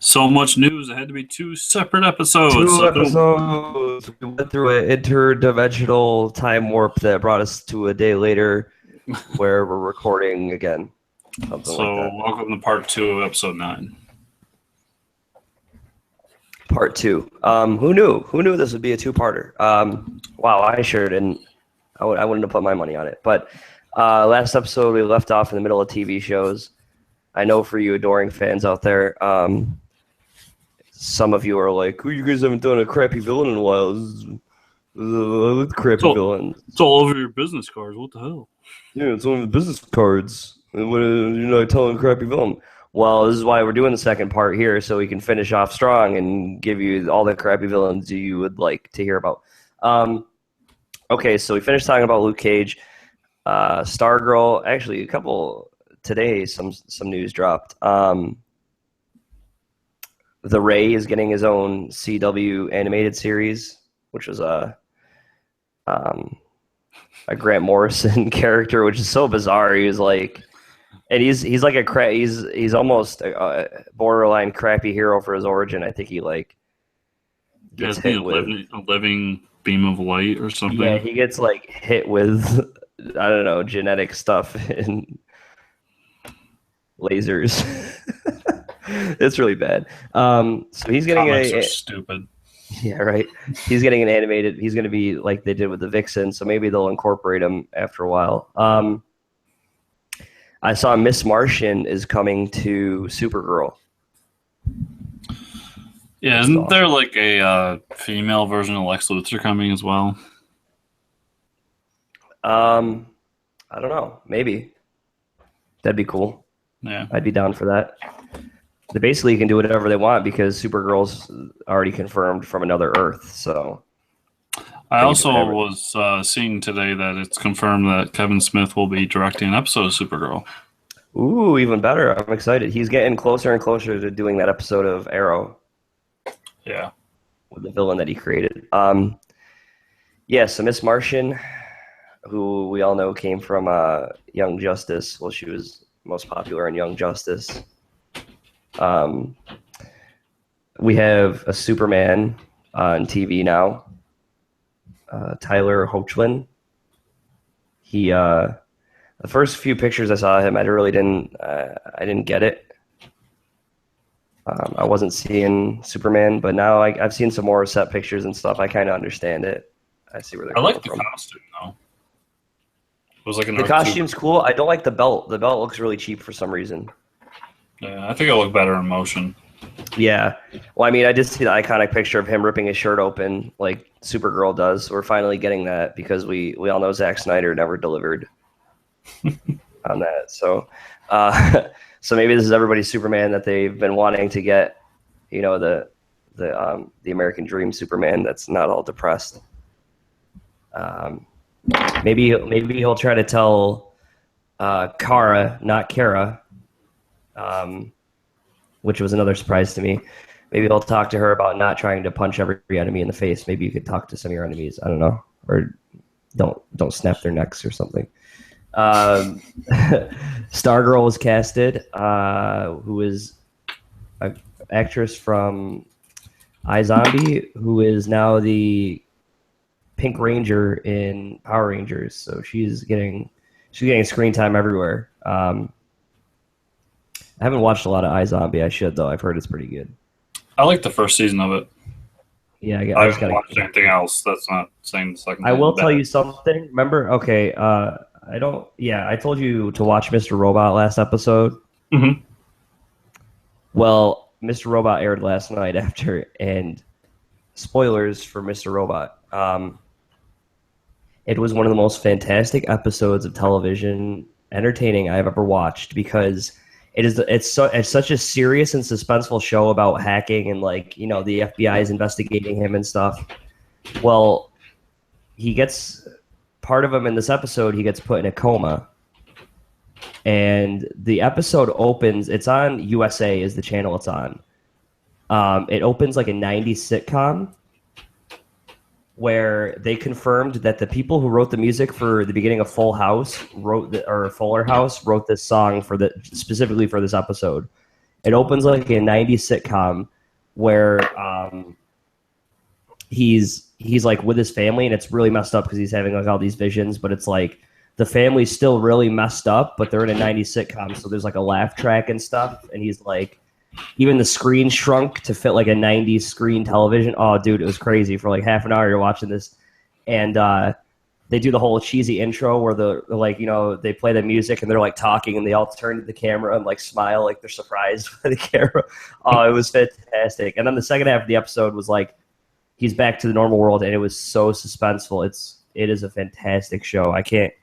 So much news. It had to be two separate episodes. Two episodes. We went through an interdimensional time warp that brought us to a day later where we're recording again. Something like that. Welcome to part 2 of episode 9. Part 2. Who knew? Who knew this would be a two-parter? Wow, I sure didn't. I wouldn't have put my money on it. But last episode, we left off in the middle of TV shows. I know for you adoring fans out there, some of you are like, you guys haven't done a crappy villain in a while. Crappy villains. It's all over your business cards. What the hell? Yeah, it's on the business cards. You're not telling crappy villain. Well, this is why we're doing the second part here, so we can finish off strong and give you all the crappy villains you would like to hear about. Okay, so we finished talking about Luke Cage. Stargirl, actually, a couple today, some news dropped. The Ray is getting his own CW animated series, which was a Grant Morrison character, which is so bizarre. He was like, and he's like he's almost a borderline crappy hero for his origin. I think he like gets hit with a living beam of light or something. Yeah, he gets like hit with I don't know, genetic stuff and lasers. It's really bad. So he's getting Comics are stupid. Yeah, right. He's getting an animated. He's going to be like they did with the Vixen, so maybe they'll incorporate him after a while. I saw Miss Martian is coming to Supergirl. Yeah, isn't there like a female version of Lex Luthor coming as well? I don't know. Maybe. That'd be cool. Yeah. I'd be down for that. They basically can do whatever they want because Supergirl's already confirmed from another Earth. So I also was seeing today that it's confirmed that Kevin Smith will be directing an episode of Supergirl. Ooh, even better. I'm excited. He's getting closer and closer to doing that episode of Arrow. Yeah. With the villain that he created. Yeah, so Miss Martian, who we all know came from Young Justice. Well, she was most popular in Young Justice. We have a Superman on TV now. Tyler Hoechlin. He the first few pictures I saw of him, I didn't get it. I wasn't seeing Superman, but now I've seen some more set pictures and stuff. I kind of understand it. I see where they're coming from. I like the costume though. It was like the costume's cool. I don't like the belt. The belt looks really cheap for some reason. Yeah, I think it'll look better in motion. Yeah. Well, I mean, I just see the iconic picture of him ripping his shirt open like Supergirl does. We're finally getting that because we all know Zack Snyder never delivered on that. So so maybe this is everybody's Superman that they've been wanting to get, you know, the American Dream Superman that's not all depressed. Maybe he'll try to tell Kara, not Kara, which was another surprise to me. Maybe he'll talk to her about not trying to punch every enemy in the face. Maybe you could talk to some of your enemies. I don't know, or don't snap their necks or something. Stargirl was casted, who is an actress from iZombie, who is now the Pink Ranger in Power Rangers. So she's getting screen time everywhere. I haven't watched a lot of iZombie. I should, though. I've heard it's pretty good. I like the first season of it. Yeah, I haven't watched anything else. That's not saying the second. I will tell you something. Remember? Okay. I don't. Yeah, I told you to watch Mr. Robot last episode. Mm-hmm. Well, Mr. Robot aired last night after, and spoilers for Mr. Robot. It was one of the most fantastic episodes of television, entertaining I've ever watched because it's such a serious and suspenseful show about hacking and like, you know, the FBI is investigating him and stuff. Well, he gets part of him in this episode. He gets put in a coma, and the episode opens. It's on USA is the channel it's on. It opens like a 90s sitcom where they confirmed that the people who wrote the music for the beginning of Full House Fuller House wrote this song specifically for this episode. It opens like a 90s sitcom where he's like with his family, and it's really messed up because he's having like all these visions, but it's like the family's still really messed up, but they're in a 90s sitcom, so there's like a laugh track and stuff, and he's like, even the screen shrunk to fit like a 90s screen television. Oh, dude, it was crazy. For like half an hour, you're watching this, and they do the whole cheesy intro where the like, you know, they play the music and they're like talking and they all turn to the camera and like smile like they're surprised by the camera. Oh, it was fantastic. And then the second half of the episode was like he's back to the normal world, and it was so suspenseful. It is a fantastic show. I can't.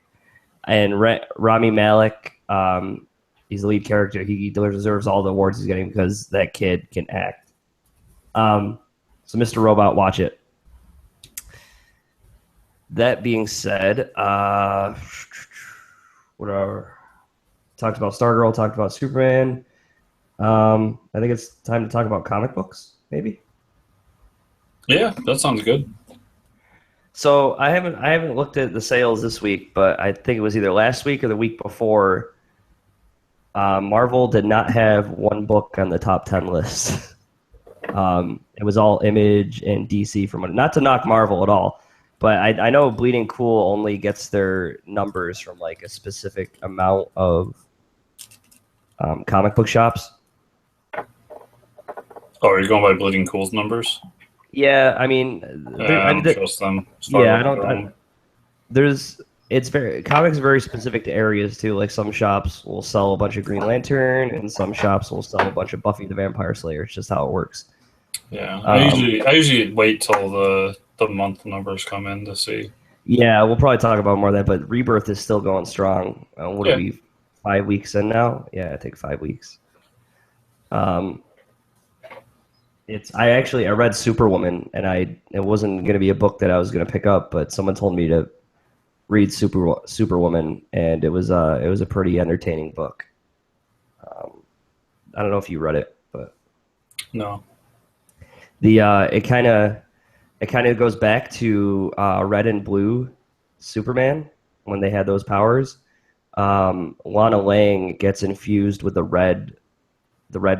And Rami Malek, he's the lead character. He deserves all the awards he's getting because that kid can act. So Mr. Robot, watch it. That being said, whatever. Talked about Stargirl, talked about Superman. I think it's time to talk about comic books, maybe. Yeah, that sounds good. So I haven't looked at the sales this week, but I think it was either last week or the week before. Marvel did not have one book on the top 10 list. It was all Image and DC from, not to knock Marvel at all, but I know Bleeding Cool only gets their numbers from like a specific amount of comic book shops. Oh, are you going by Bleeding Cool's numbers? Yeah, I mean, I don't trust them. Yeah, I don't. Comics are very specific to areas too. Like some shops will sell a bunch of Green Lantern, and some shops will sell a bunch of Buffy the Vampire Slayer. It's just how it works. Yeah, I usually wait till the month numbers come in to see. Yeah, we'll probably talk about more of that, but Rebirth is still going strong. What are we, 5 weeks in now? Yeah, I think 5 weeks. I read Superwoman, and it wasn't going to be a book that I was going to pick up, but someone told me to read Superwoman, and it was a pretty entertaining book. I don't know if you read it, but no. It kind of goes back to Red and Blue Superman when they had those powers. Lana Lang gets infused with the red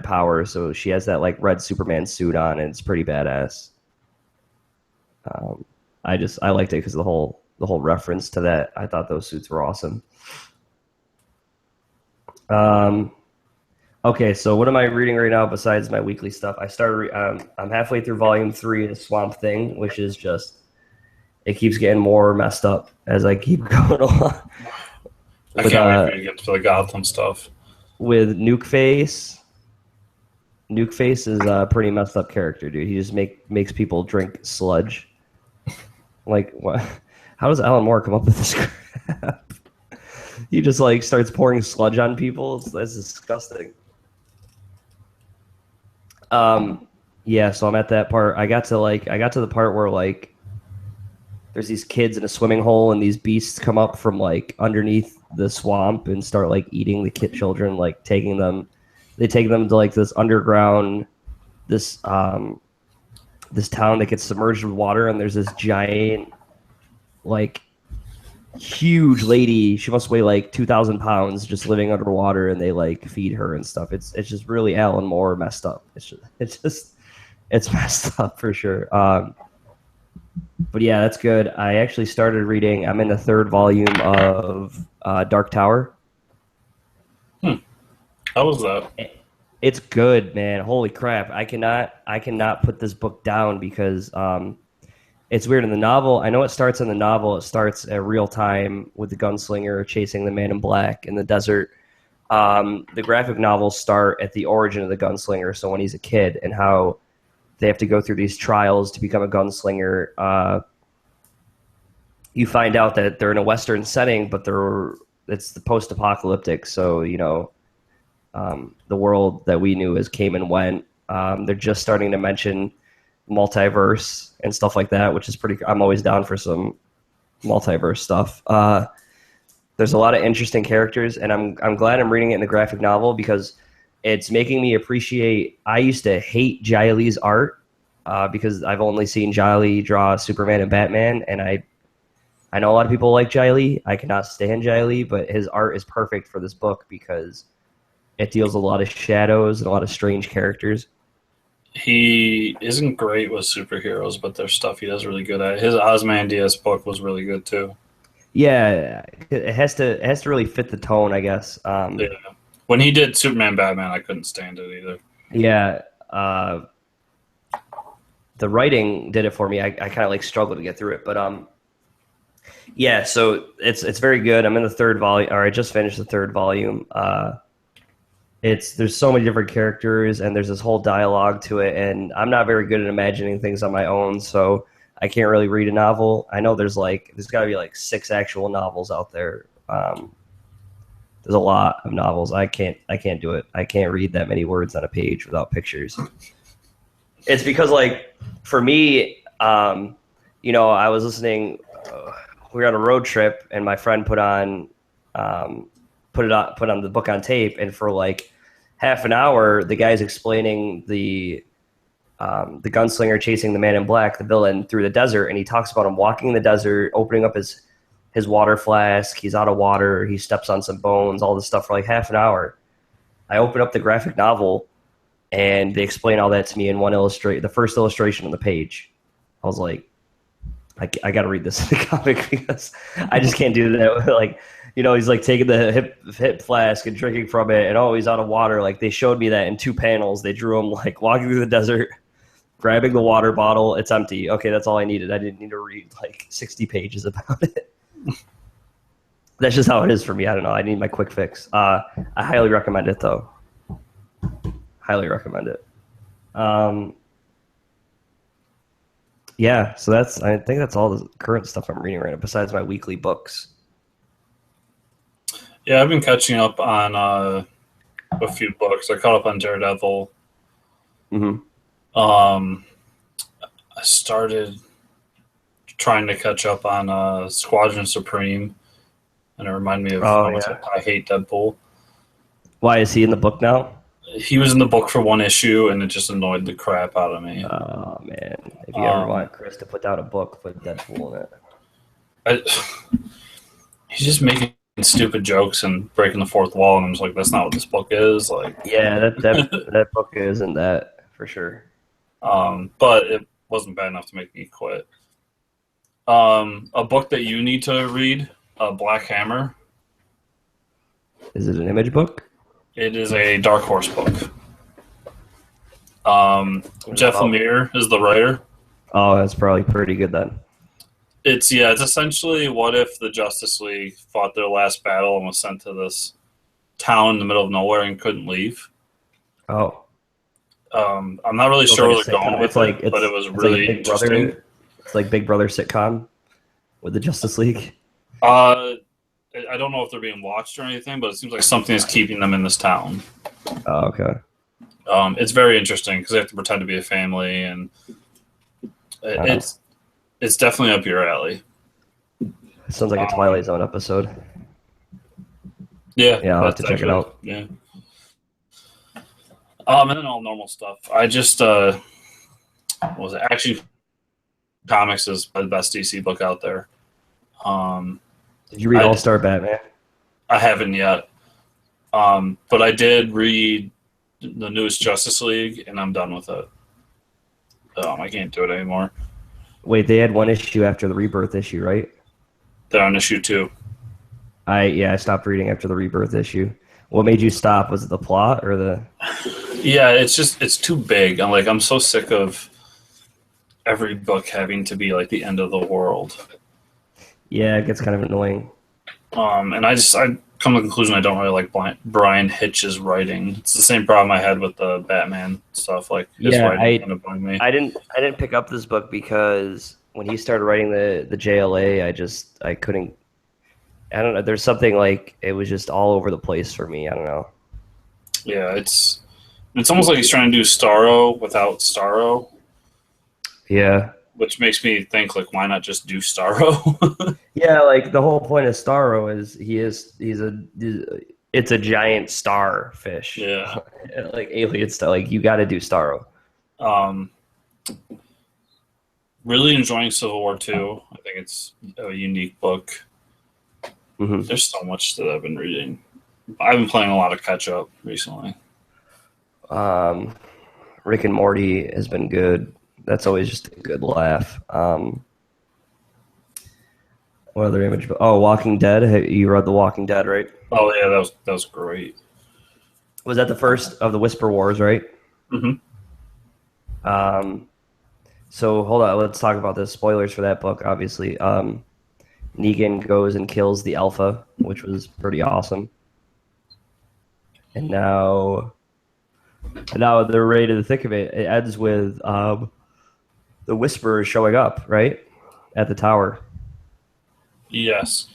power, so she has that like red Superman suit on, and it's pretty badass. I liked it because the whole reference to that. I thought those suits were awesome. Okay, so what am I reading right now besides my weekly stuff? I'm halfway through volume 3 of Swamp Thing, which is just, it keeps getting more messed up as I keep going along. I can't wait to get to the Gotham stuff. With Nuke Face. Nuke Face is a pretty messed up character, dude. He just makes people drink sludge. Like, what? How does Alan Moore come up with this crap? He just like starts pouring sludge on people. That's disgusting. Yeah, so I'm at that part. I got to the part where like there's these kids in a swimming hole, and these beasts come up from like underneath the swamp and start like eating the children, like taking them. They take them to like this underground, this town that gets submerged with water, and there's this giant, like, huge lady. She must weigh like 2,000 pounds, just living underwater, and they like feed her and stuff. It's just really Alan Moore messed up. It's messed up for sure. But yeah, that's good. I actually started reading. I'm in the 3rd volume of Dark Tower. How was that? It's good, man. Holy crap. I cannot put this book down because it's weird. In the novel, I know it starts in the novel. It starts at real time with the gunslinger chasing the man in black in the desert. The graphic novels start at the origin of the gunslinger, so when he's a kid, and how they have to go through these trials to become a gunslinger. You find out that they're in a Western setting, but it's the post-apocalyptic, so, you know, the world that we knew as came and went. They're just starting to mention multiverse and stuff like that, which is I'm always down for some multiverse stuff. There's a lot of interesting characters, and I'm glad I'm reading it in the graphic novel because it's making me appreciate. I used to hate Jai Lee's art because I've only seen Jai Lee draw Superman and Batman, and I know a lot of people like Jai Lee. I cannot stand Jai Lee, but his art is perfect for this book because It deals with a lot of shadows and a lot of strange characters. He isn't great with superheroes, but there's stuff he does really good at. His Ozymandias book was really good too. Yeah, it has to really fit the tone, I guess. Yeah. When he did Superman Batman, I couldn't stand it either. Yeah, the writing did it for me. I kind of like struggled to get through it, but yeah. So it's very good. I'm in the third volume, or I just finished the third volume. There's so many different characters, and there's this whole dialogue to it, and I'm not very good at imagining things on my own, so I can't really read a novel. I know there's got to be like 6 actual novels out there. There's a lot of novels. I can't do it. I can't read that many words on a page without pictures. It's because, like, for me, I was listening. We were on a road trip, and my friend put on the book on tape, and for like half an hour, the guy's explaining the gunslinger chasing the man in black, the villain, through the desert, and he talks about him walking in the desert, opening up his water flask. He's out of water. He steps on some bones. All this stuff for like half an hour. I open up the graphic novel, and they explain all that to me in the first illustration on the page. I was like, I got to read this in the comic because I just can't do that. Like, he's like taking the hip flask and drinking from it, and he's out of water. Like, they showed me that in 2 panels. They drew him like walking through the desert, grabbing the water bottle. It's empty. Okay, that's all I needed. I didn't need to read like 60 pages about it. That's just how it is for me. I don't know. I need my quick fix. I highly recommend it, though. Highly recommend it. Yeah, so I think that's all the current stuff I'm reading right now, besides my weekly books. Yeah, I've been catching up on a few books. I caught up on Daredevil. Mm-hmm. I started trying to catch up on Squadron Supreme, and it reminded me of how much I hate Deadpool. Why is he in the book now? He was in the book for 1 issue, and it just annoyed the crap out of me. Oh, man. If you ever want Chris to put down a book, put Deadpool in it. He's just making stupid jokes and breaking the fourth wall, and I'm just like, that's not what this book is. Like, yeah, that book isn't that, for sure. But it wasn't bad enough to make me quit. A book that you need to read, Black Hammer. Is it an Image book? It is a Dark Horse book. Jeff Lemire is the writer. Oh, that's probably pretty good then. It's essentially what if the Justice League fought their last battle and was sent to this town in the middle of nowhere and couldn't leave. Oh. I'm not really sure where they're going with it, but it was really interesting. It's like Big Brother sitcom with the Justice League. I don't know if they're being watched or anything, but it seems like something is keeping them in this town. Oh, okay. It's very interesting because they have to pretend to be a family, and it's definitely up your alley. It sounds like a Twilight Zone episode. Yeah, I'll have to check it out. Yeah. And then all normal stuff. I just what was it? Action Comics is the best DC book out there. Did you read All Star Batman? I haven't yet. But I did read the newest Justice League, and I'm done with it. I can't do it anymore. Wait, they had 1 issue after the Rebirth issue, right? They're on issue 2. I stopped reading after the Rebirth issue. What made you stop? Was it the plot or the? Yeah, it's too big. I'm so sick of every book having to be like the end of the world. Yeah, it gets kind of annoying. And I come to the conclusion I don't really like Brian Hitch's writing. It's the same problem I had with the Batman stuff. Like his writing kind of bugged me. I didn't pick up this book because when he started writing the JLA, I couldn't. I don't know. There's something like it was just all over the place for me. I don't know. Yeah, it's almost like he's trying to do Starro without Starro. Yeah. Which makes me think, like, why not just do Starro? Yeah, like the whole point of Starro is it's a giant starfish. Yeah. Like alien stuff. Like you got to do Starro. Really enjoying Civil War 2. I think it's a unique book. Mm-hmm. There's so much that I've been reading. I've been playing a lot of catch up recently. Rick and Morty has been good. That's always just a good laugh. What other image? Oh, Walking Dead. You read The Walking Dead, right? Oh yeah, that was great. Was that the first of the Whisper Wars, right? Mm-hmm. So hold on, let's talk about this. Spoilers for that book, obviously. Negan goes and kills the Alpha, which was pretty awesome. And now they're ready to the thick of it. It ends with the Whisperer showing up, right? At the tower. Yes.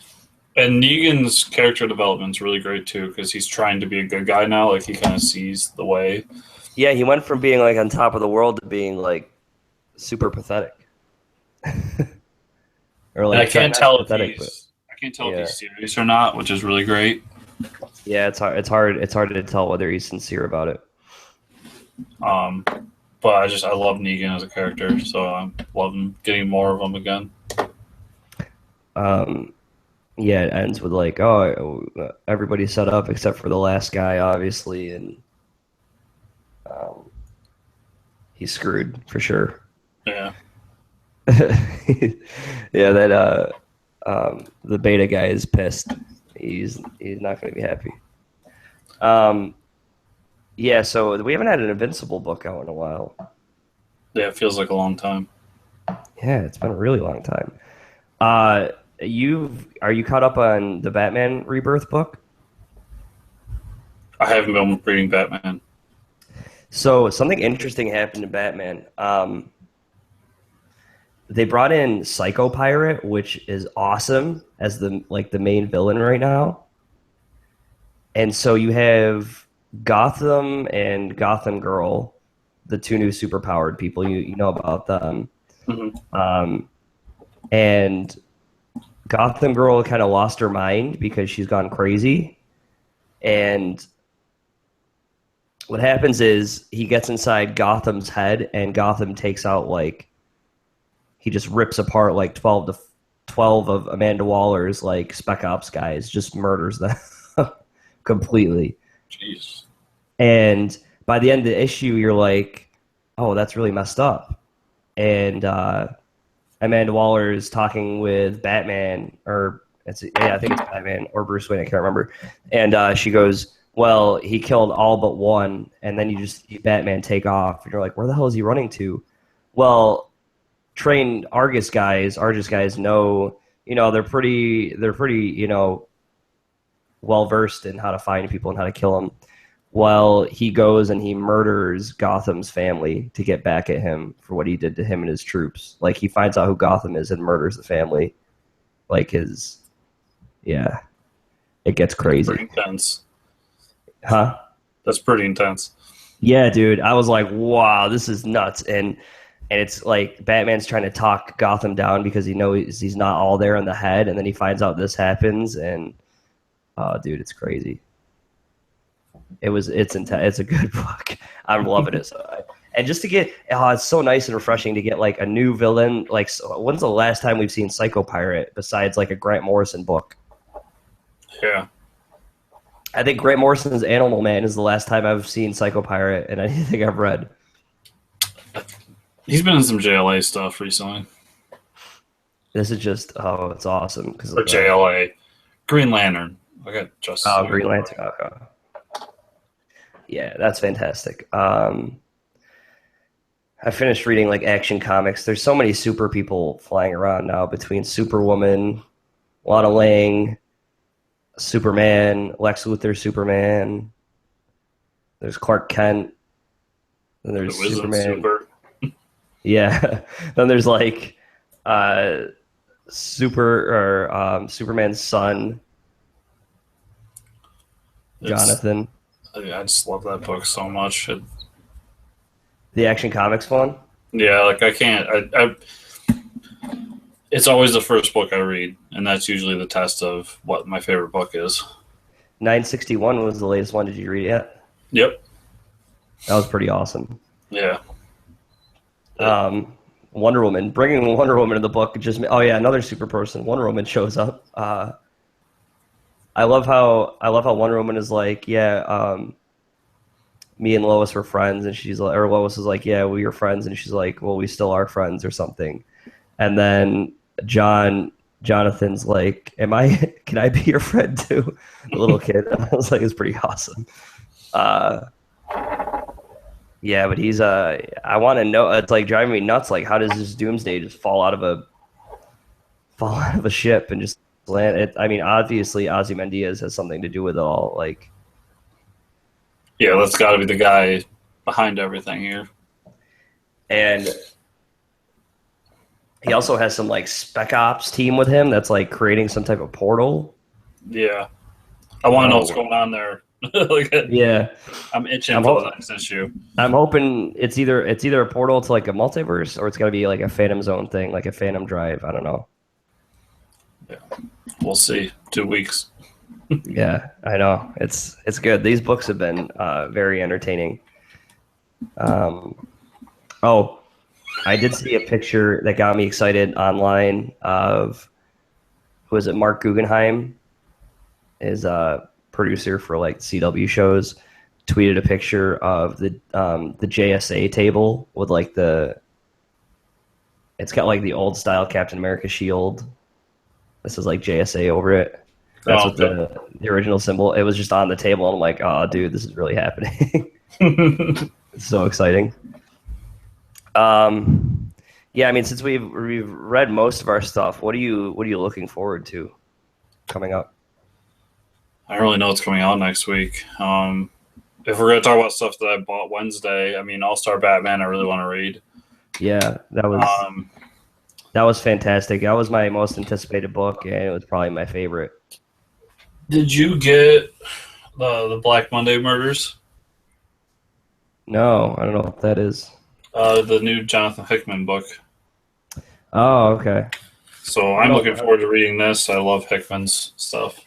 And Negan's character development's really great too, because he's trying to be a good guy now. Like he kind of sees the way. Yeah, he went from being like on top of the world to being like super pathetic. Or like I can't tell if yeah. he's serious or not, which is really great. Yeah, it's hard to tell whether he's sincere about it. But I love Negan as a character, so I'm loving getting more of him again. Yeah, it ends with like, oh, everybody's set up except for the last guy, obviously, and he's screwed for sure. Yeah. Yeah, that the beta guy is pissed. He's not going to be happy. Yeah, so we haven't had an Invincible book out in a while. Yeah, it feels like a long time. Yeah, it's been a really long time. Are you caught up on the Batman Rebirth book? I haven't been reading Batman. So something interesting happened to Batman. They brought in Psycho Pirate, which is awesome as the main villain right now. And so you have Gotham and Gotham Girl, the two new superpowered people. You know about them. Mm-hmm. And Gotham Girl kind of lost her mind because she's gone crazy. And what happens is he gets inside Gotham's head, and Gotham takes out he just rips apart 12 of Amanda Waller's Spec Ops guys, just murders them completely. Jeez. And by the end of the issue, you're like, oh, that's really messed up. And Amanda Waller is talking with Batman, I think it's Batman or Bruce Wayne, I can't remember. And she goes, well, he killed all but one, and then you just see Batman take off, and you're like, where the hell is he running to? Well, trained Argus guys know, they're pretty, well versed in how to find people and how to kill them. Well, he goes and he murders Gotham's family to get back at him for what he did to him and his troops. He finds out who Gotham is and murders the family. Yeah, it gets crazy. Pretty intense. Huh? That's pretty intense. Yeah, dude. I was like, wow, this is nuts. And it's like Batman's trying to talk Gotham down because he knows he's not all there in the head, and then he finds out this happens, and dude, it's crazy. It's intense. It's a good book. I'm loving it. And just to get, it's so nice and refreshing to get a new villain. When's the last time we've seen Psycho Pirate besides a Grant Morrison book? Yeah. I think Grant Morrison's Animal Man is the last time I've seen Psycho Pirate in anything I've read. He's been in some JLA stuff recently. This is just, it's awesome. Or JLA. Green Lantern. I got Justice. Oh, Green Lantern. Okay. Yeah, that's fantastic. I finished reading Action Comics. There's so many super people flying around now between Superwoman, Lana Lang, Superman, Lex Luthor, Superman. There's Clark Kent. Then there's Superman. Super. Yeah. Then there's Superman's son, Jonathan. I just love that book so much. The Action Comics one? Yeah, I can't. It's always the first book I read, and that's usually the test of what my favorite book is. 961 was the latest one. Did you read it yet? Yep. That was pretty awesome. Yeah. Wonder Woman. Bringing Wonder Woman in the book just... Oh, yeah, another super person. Wonder Woman shows up. I love how Wonder Woman is like, yeah, me and Lois were friends, and she's like, or Lois is like, yeah, we were friends, and she's like, well, we still are friends or something. And then Jonathan's like, can I be your friend too? The little kid. I was like, it's pretty awesome. Yeah, but he's I want to know. It's like driving me nuts. Like, how does this Doomsday just fall out of a ship and just land? I mean, obviously, Ozymandias has something to do with it all. Like, yeah, that's got to be the guy behind everything here. and he also has some like spec ops team with him that's like creating some type of portal. Yeah, I want to know what's going on there. Yeah, I'm itching for the next issue. I'm hoping it's either a portal to like a multiverse, or it's got to be like a Phantom Zone thing, like a Phantom Drive. I don't know. Yeah, we'll see. 2 weeks. Yeah, I know. It's good. These books have been very entertaining. Oh, I did see a picture that got me excited online of, who is it? Mark Guggenheim is a producer for like CW shows. Tweeted a picture of the JSA table with like it's got like the old style Captain America shield. This is like JSA over it. That's what the original symbol. It was just on the table, and I'm like, oh, dude, this is really happening. It's so exciting. Yeah, I mean, since we've read most of our stuff, what are you looking forward to coming up? I don't really know what's coming out next week. If we're gonna talk about stuff that I bought Wednesday, I mean, All-Star Batman, I really want to read. Yeah, that was fantastic. That was my most anticipated book, and it was probably my favorite. Did you get the Black Monday Murders? No, I don't know what that is. The new Jonathan Hickman book. Oh, okay. So I'm looking forward to reading this. I love Hickman's stuff.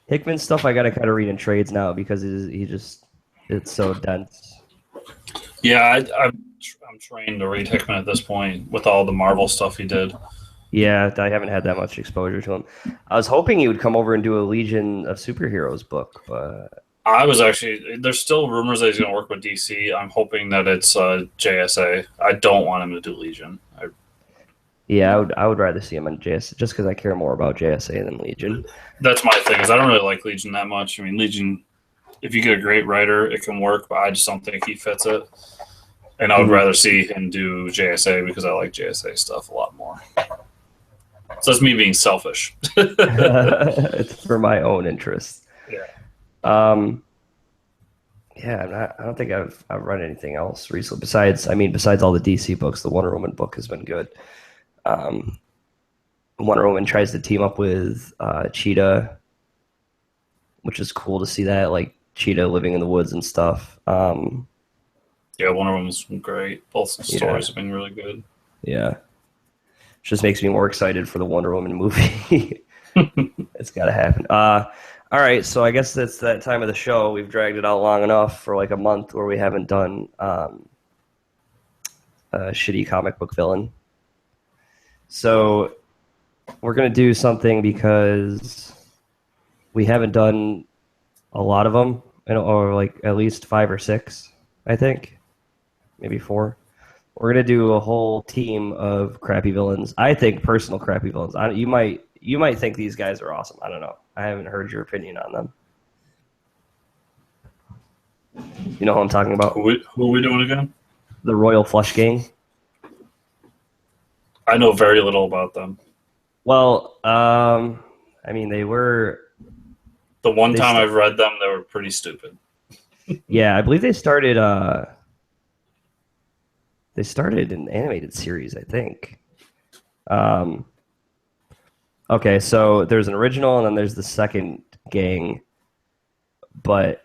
Hickman's stuff I gotta kind of read in trades now because it's so dense. Yeah, I'm trained to read Hickman at this point with all the Marvel stuff he did. Yeah, I haven't had that much exposure to him. I was hoping he would come over and do a Legion of Superheroes book, but I was actually, there's still rumors that he's going to work with DC. I'm hoping that it's JSA. I don't want him to do Legion. Yeah, I would rather see him on JSA just because I care more about JSA than Legion. That's my thing, is I don't really like Legion that much. I mean, Legion, if you get a great writer, it can work, but I just don't think he fits it. And I would rather see him do JSA because I like JSA stuff a lot more. So that's me being selfish. It's for my own interest. Yeah. Yeah, I don't think I've read anything else recently besides all the DC books. The Wonder Woman book has been good. Wonder Woman tries to team up with Cheetah, which is cool to see that, like Cheetah living in the woods and stuff. Yeah, Wonder Woman's great. Both stories have been really good. Yeah. Just makes me more excited for the Wonder Woman movie. It's got to happen. All right, so I guess that's that time of the show. We've dragged it out long enough for like a month where we haven't done a shitty comic book villain. So we're going to do something because we haven't done a lot of them, or like at least 5 or 6, I think. Maybe 4. We're going to do a whole team of crappy villains. I think personal crappy villains. You might think these guys are awesome. I don't know. I haven't heard your opinion on them. You know who I'm talking about? Who are we doing again? The Royal Flush Gang. I know very little about them. Well, I mean, they were... The one time I've read them, they were pretty stupid. Yeah, I believe they started an animated series, I think. Okay, so there's an original, and then there's the second gang. But,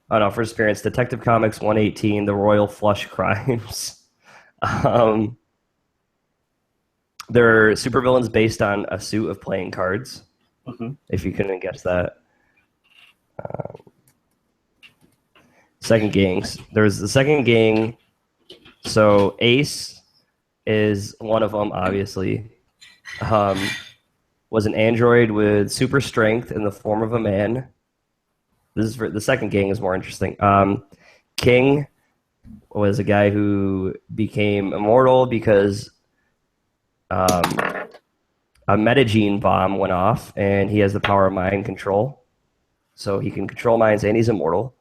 oh no, first appearance, Detective Comics 118, The Royal Flush Crimes. They're supervillains based on a suit of playing cards, if you couldn't guess that. Second gangs. There's the second gang. So Ace is one of them, obviously. was an android with super strength in the form of a man. This is the second gang is more interesting. King was a guy who became immortal because a metagene bomb went off, and he has the power of mind control. So he can control minds, and he's immortal.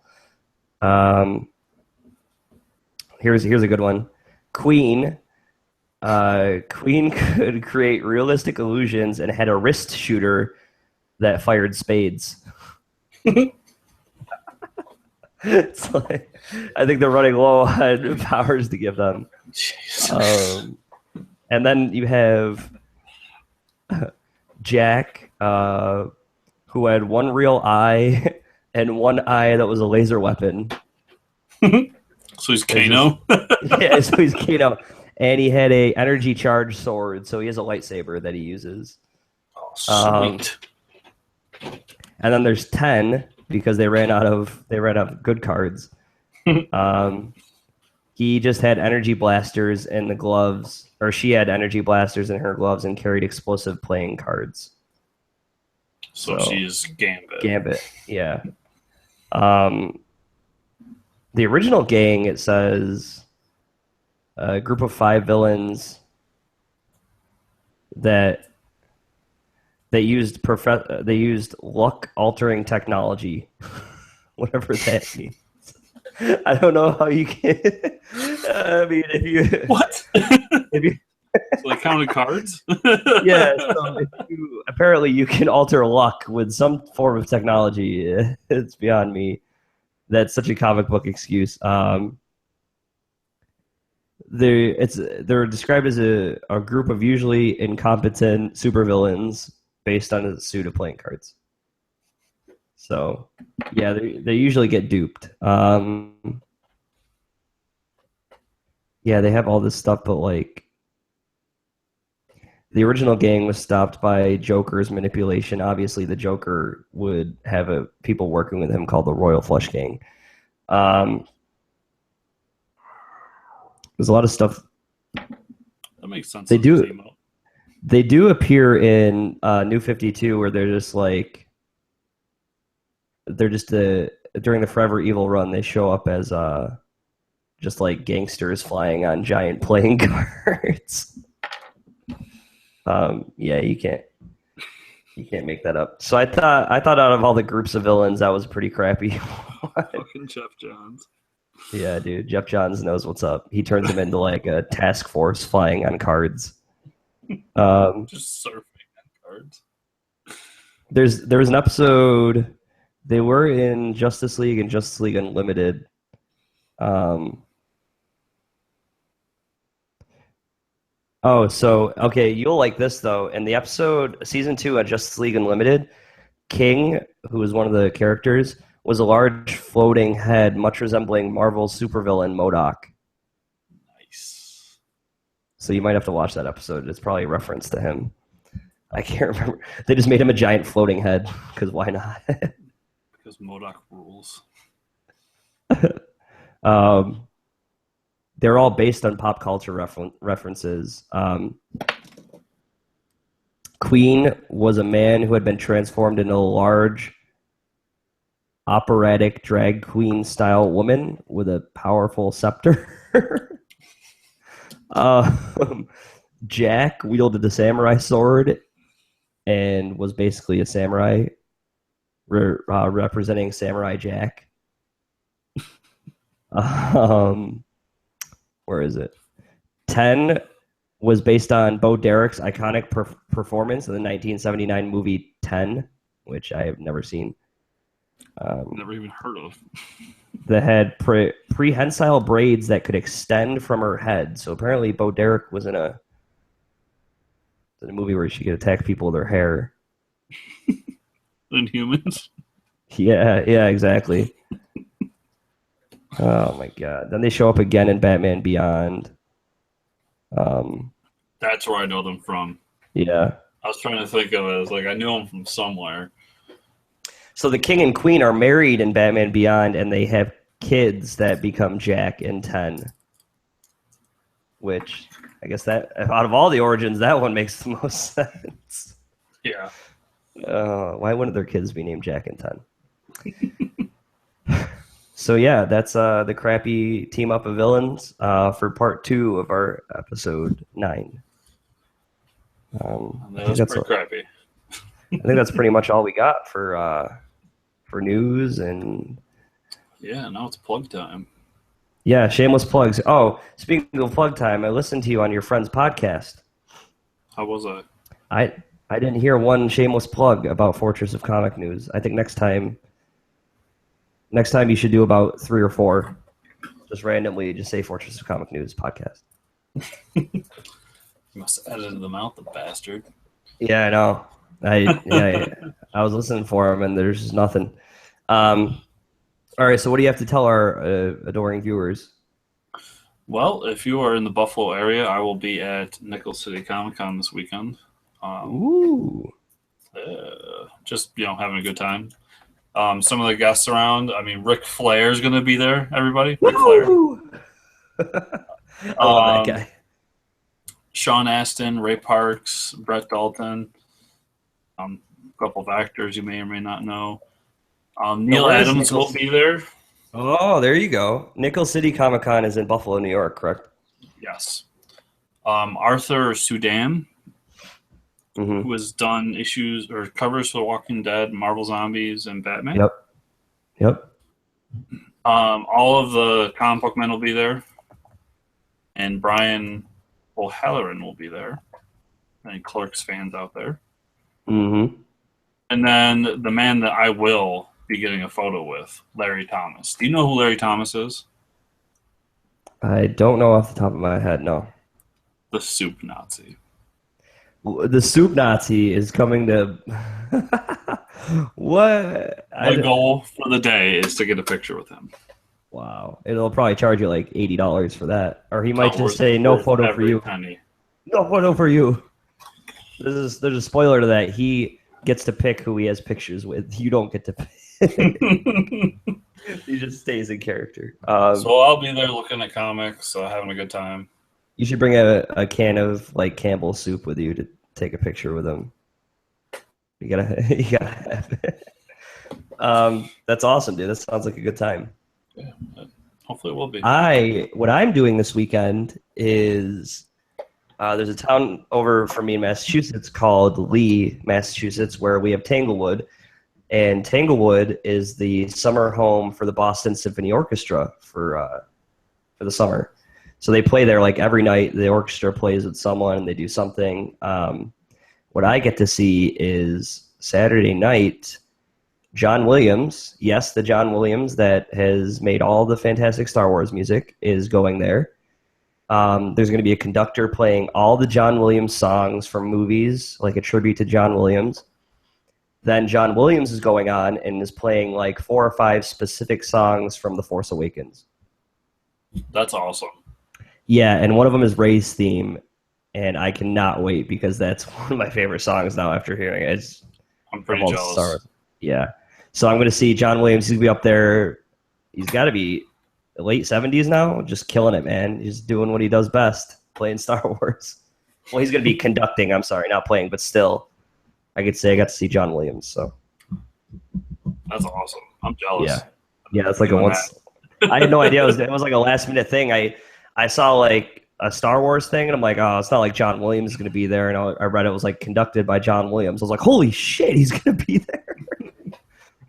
Here's a good one. Queen could create realistic illusions and had a wrist shooter that fired spades. It's like, I think they're running low on powers to give them. And then you have Jack, who had one real eye and one eye that was a laser weapon. So he's Kano? Yeah, so he's Kano. And he had a energy charged sword, so he has a lightsaber that he uses. Oh, sweet. And then there's 10 because they ran out of good cards. He just had energy blasters in the gloves, or she had energy blasters in her gloves and carried explosive playing cards. So she's Gambit. Gambit, yeah. The original gang, it says a group of 5 villains that they used luck altering technology, whatever that means. I don't know how you can. I mean, if you what? If you so they counted cards? Yeah. So apparently you can alter luck with some form of technology. It's beyond me. That's such a comic book excuse. They're described as a group of usually incompetent supervillains based on a suit of playing cards. So, yeah, they usually get duped. Yeah, they have all this stuff, but like the original gang was stopped by Joker's manipulation. Obviously, the Joker would have people working with him called the Royal Flush Gang. There's a lot of stuff. That makes sense. They do appear in New 52, where they're just during the Forever Evil run, they show up as just like gangsters flying on giant playing cards. Yeah, you can't make that up. So I thought out of all the groups of villains, that was pretty crappy. Fucking Jeff Johns. Yeah, dude, Jeff Johns knows what's up. He turns them into like a task force flying on cards. Just surfing on cards. There was an episode. They were in Justice League and Justice League Unlimited. Okay, you'll like this though. In the episode, season 2 of Justice League Unlimited, King, who was one of the characters, was a large floating head, much resembling Marvel's supervillain MODOK. Nice. So you might have to watch that episode. It's probably a reference to him. I can't remember. They just made him a giant floating head, because why not? Because MODOK rules. They're all based on pop culture references. Queen was a man who had been transformed into a large operatic drag queen style woman with a powerful scepter. Jack wielded the samurai sword and was basically a samurai, representing Samurai Jack. Where is it? 10 was based on Bo Derek's iconic performance in the 1979 movie 10, which I have never seen. Never even heard of. That had prehensile braids that could extend from her head. So apparently Bo Derek was in a movie where she could attack people with her hair. Inhumans? Yeah, exactly. Oh my god. Then they show up again in Batman Beyond. That's where I know them from. Yeah. I was trying to think of it. I was like, I knew them from somewhere. So the King and Queen are married in Batman Beyond, and they have kids that become Jack and 10. Which, I guess that, out of all the origins, that one makes the most sense. Yeah. Why wouldn't their kids be named Jack and 10? So yeah, that's the crappy team up of villains for part 2 of our episode 9. I think That's that's pretty crappy. pretty much all we got for news and Yeah, now it's plug time. yeah, shameless plugs. Oh, speaking of plug time, I listened to you on your friend's podcast. How was I? I I didn't hear one shameless plug about Fortress of Comic News. I think next time you should do about 3 or 4. Just randomly just say Fortress of Comic News podcast. You must have edited them out, the bastard. Yeah, I know. I was listening for him and there's just nothing. All right, so what do you have to tell our adoring viewers? Well, if you are in the Buffalo area, I will be at Nickel City Comic Con this weekend. Ooh. Just having a good time. Some of the guests around. I mean, Ric Flair is going to be there. Everybody, Ric Flair. I love that guy. Sean Astin, Ray Parks, Brett Dalton. A couple of actors you may or may not know. Neil Adams will be there. Oh, there you go. Nickel City Comic Con is in Buffalo, New York, correct? Yes. Arthur Sudan, Mm-hmm. who has done issues or covers for The Walking Dead, Marvel Zombies, and Batman. Yep. All of the comic book men will be there. And Brian O'Halloran will be there. Any Clerks fans out there. Mm-hmm. And then the man that I will be getting a photo with, Larry Thomas. Do you know who Larry Thomas is? I don't know off the top of my head, no. The Soup Nazi. The Soup Nazi is coming to... What? My goal for the day is to get a picture with him. Wow. It'll probably charge you like $80 for that. Or he might Oh, just say, no photo for you. Penny. No photo for you. There's a spoiler to that. He gets to pick who he has pictures with. You don't get to pick. He just stays in character. So I'll be there looking at comics, having a good time. You should bring a can of like Campbell's soup with you to take a picture with him. You gotta have it. That's awesome, dude. That sounds like a good time. Yeah, hopefully it will be. What I'm doing this weekend is there's a town over from me in Massachusetts called Lee, Massachusetts, where we have Tanglewood. And Tanglewood is the summer home for the Boston Symphony Orchestra for the summer. So they play there like every night. The orchestra plays with someone and they do something. What I get to see is Saturday night, John Williams, yes, the John Williams that has made all the fantastic Star Wars music, is going there. There's going to be a conductor playing all the John Williams songs from movies, like a tribute to John Williams. Then John Williams is going on and is playing like 4 or 5 specific songs from The Force Awakens. That's awesome. Yeah, and one of them is Rey's theme, and I cannot wait because that's one of my favorite songs now after hearing it. I'm pretty jealous. Yeah. So I'm going to see John Williams. He's going to be up there. He's got to be late 70s now, just killing it, man. He's doing what he does best, playing Star Wars. Well, he's going to be conducting, I'm sorry, not playing, but still. I could say I got to see John Williams, so. That's awesome. I'm jealous. Yeah, it's like a once. I had no idea it was like a last minute thing. I saw like a Star Wars thing, and I'm like, oh, it's not like John Williams is going to be there. And I read it was like conducted by John Williams. I was like, holy shit, he's going to be there.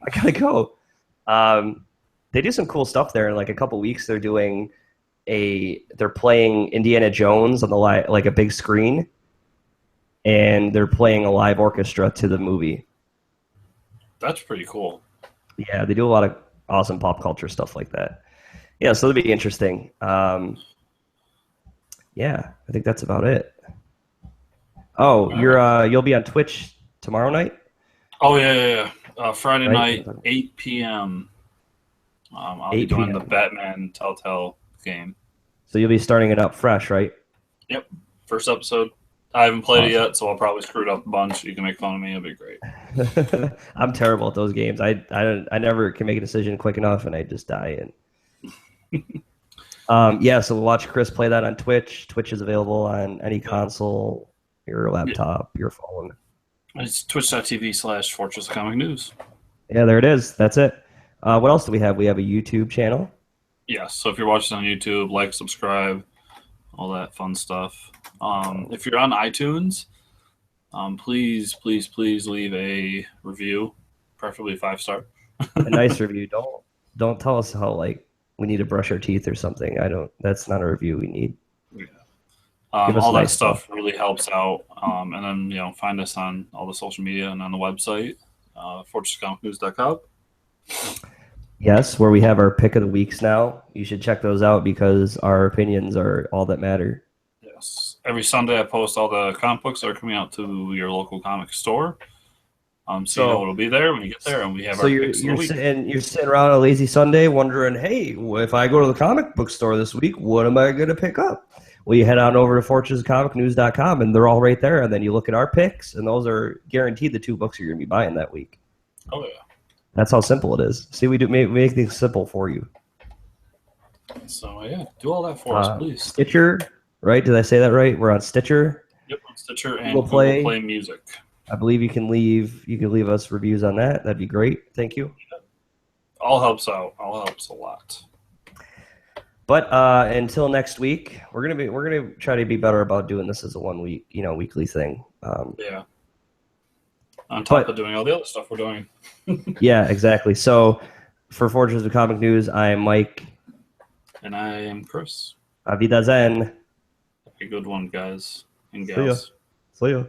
I gotta go. They do some cool stuff there. In like a couple weeks, they're playing Indiana Jones on the like a big screen. And they're playing a live orchestra to the movie. That's pretty cool. Yeah, they do a lot of awesome pop culture stuff like that. Yeah, so it'll be interesting. Yeah, I think that's about it. Oh, you'll be on Twitch tomorrow night? Oh, yeah. Friday night, 8 p.m. I'll be doing the Batman Telltale game. So you'll be starting it up fresh, right? Yep. First episode. I haven't played it yet, so I'll probably screw it up a bunch. You can make fun of me. It'll be great. I'm terrible at those games. I never can make a decision quick enough, and I just die. Yeah, so we'll watch Chris play that on Twitch. Twitch is available on any console, your laptop, your phone. It's twitch.tv/Fortress Comic News. Yeah, there it is. That's it. What else do we have? We have a YouTube channel. Yes. So if you're watching on YouTube, like, subscribe, all that fun stuff. If you're on iTunes, please leave a review, preferably 5-star. A nice review. Don't tell us how like we need to brush our teeth or something. I don't. That's not a review we need. Yeah. Give us All that nice stuff really helps out. And then find us on all the social media and on the website, fortresscomicnews.com. Yes, where we have our pick of the weeks now. You should check those out because our opinions are all that matter. Yes. Every Sunday I post all the comic books that are coming out to your local comic store. So you know it'll be there when you get there, and we have So our you're picks of the week. you're sitting around on a lazy Sunday wondering, hey, if I go to the comic book store this week, what am I going to pick up? Well, you head on over to fortresscomicnews.com, and they're all right there. And then you look at our picks, and those are guaranteed the 2 books you're going to be buying that week. Oh yeah. That's how simple it is. See, we make things simple for you. So yeah, do all that for us, please. Stitcher, right? Did I say that right? We're on Stitcher. Yep, on Stitcher and Google Google Play. Play Music. I believe you can leave us reviews on that. That'd be great. Thank you. All helps out. All helps a lot. But until next week, we're gonna try to be better about doing this as a 1 week, weekly thing. Yeah. On top of doing all the other stuff we're doing. Yeah, exactly. So for Fortress of Comic News, I am Mike. And I am Chris. Avidazen. Have a good one, guys and gals. See ya.